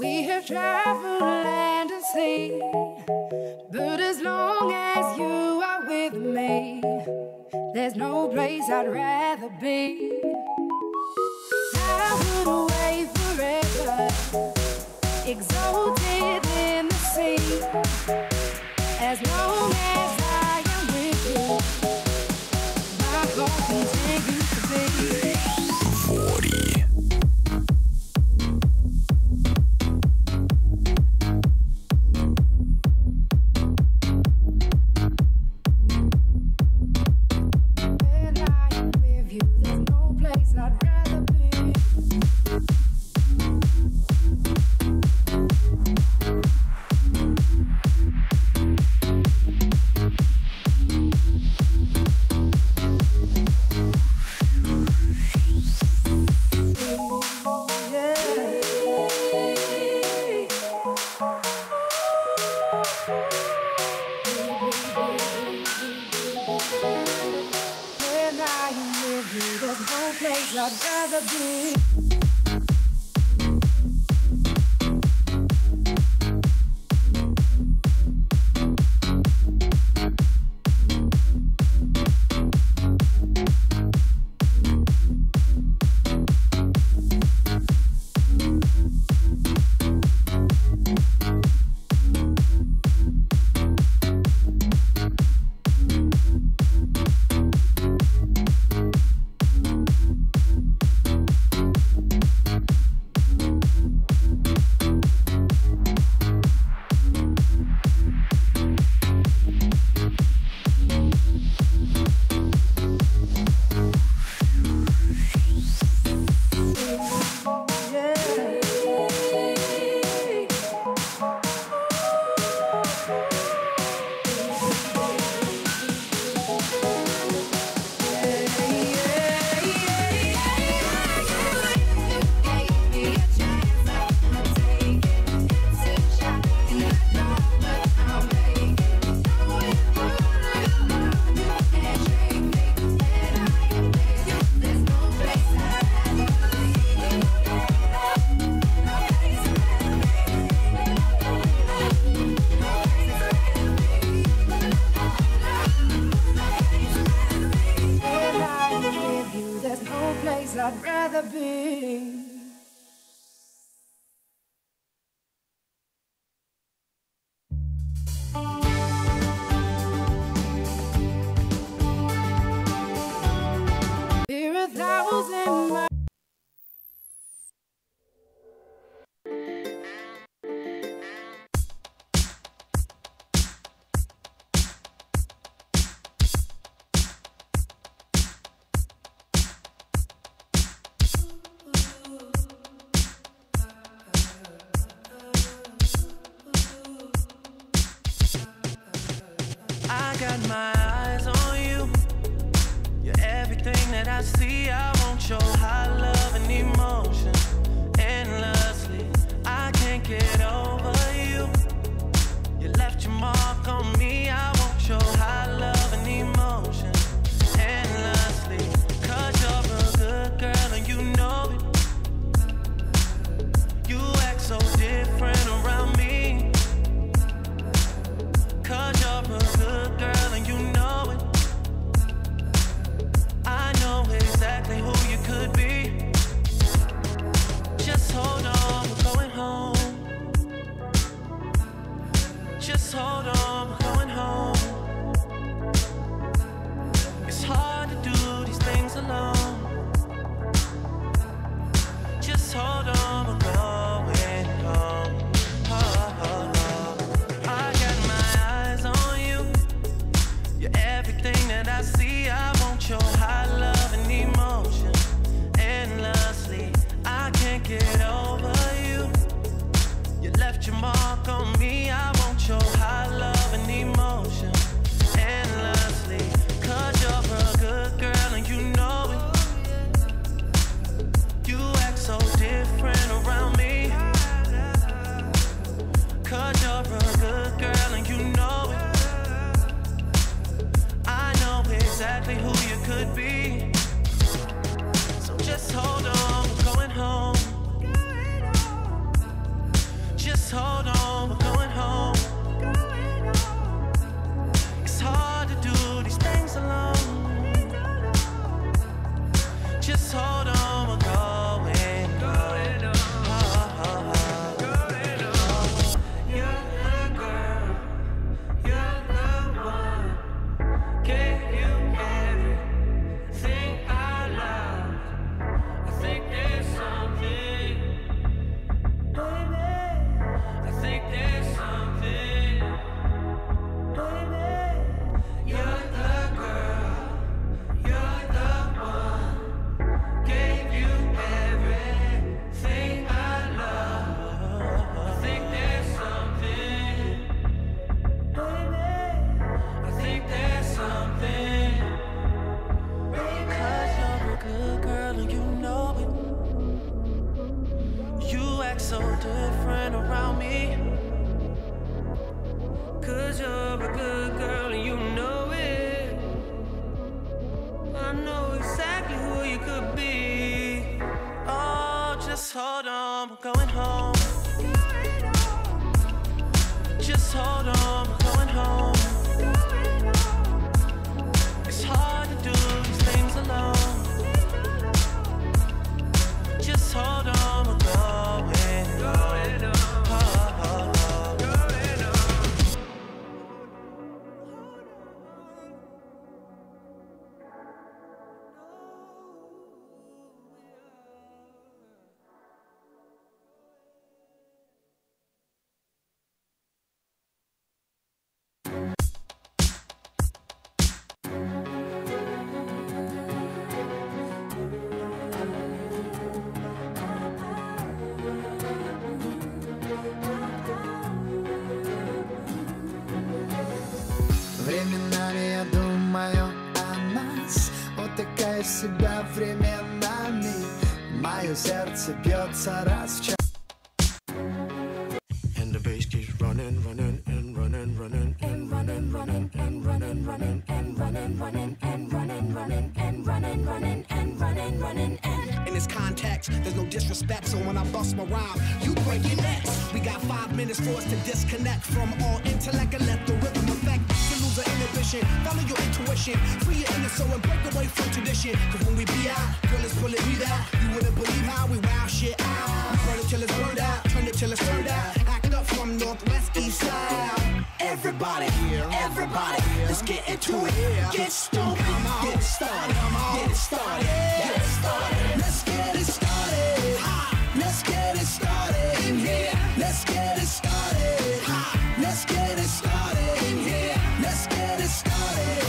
We have traveled land and sea, but as long as you are with me, there's no place I'd rather be. I would wait forever, exalted in the sea, as long as I am with you, my heart continues to beat. 40. I'd rather be. I'd rather be. There are 1,000 miles. Got my eyes on you. You're everything that I see. I want your high love and emotion endlessly. I can't get over you. You left your mark on me. I want your high love and emotion endlessly. 'Cause you're a good girl and you know it. You act so different around me. 'Cause you're a good girl and you know it. I know exactly who you could be. Just hold on, we're going home. Just hold on, we're going home. It's hard to do these things alone. Just hold on, we're going home. Oh, oh, oh. I got my eyes on you. You're everything that I see. I want your high love and emotion endlessly. I can't get over you. You left your mark on me. I want your high love Just hold on, we're going home. It's hard to do these things alone. Just hold on, we're going home. You're the girl, you're the one. Gave you everything I love. I think there's something, baby. I think there's something, baby. You're the girl, you're the one. Gave you everything I love. I think there's something, baby. I think there's something, baby. 'Cause you're a good girl and you know it. You act so different around me. 'Cause you're a good girl and you know it. I know exactly who you could be. Oh, just hold on, we're going home. Just hold on, we're going home. It's hard to do these things alone. Just hold on, we're going home. Временами я думаю о нас, утыкаю себя временами. Мое сердце бьется раз в час. And the bass keeps running, running, and running, running, and running, running, and running, running, and running, running, and running, running, and running, running, and running, running, and In this context, there's no disrespect, so when I bust my rhyme, you break your necks. We got 5 minutes for us to disconnect from all intellect and let the rhythm affect. To lose the inhibition, follow your intuition, free your inner soul and break away from tradition. Cause when we be out, girl, it's pulling me out. You wouldn't believe how we wow shit out. We burn it till it's burned out, turn it till it's turned out. Act up from northwest, east side. Everybody, everybody, let's get into it. Get stoked, get it started, get it started, get it started. Let's get it started. Let's get it started in here. Let's get it started. Let's get it started in here. Let's get it started.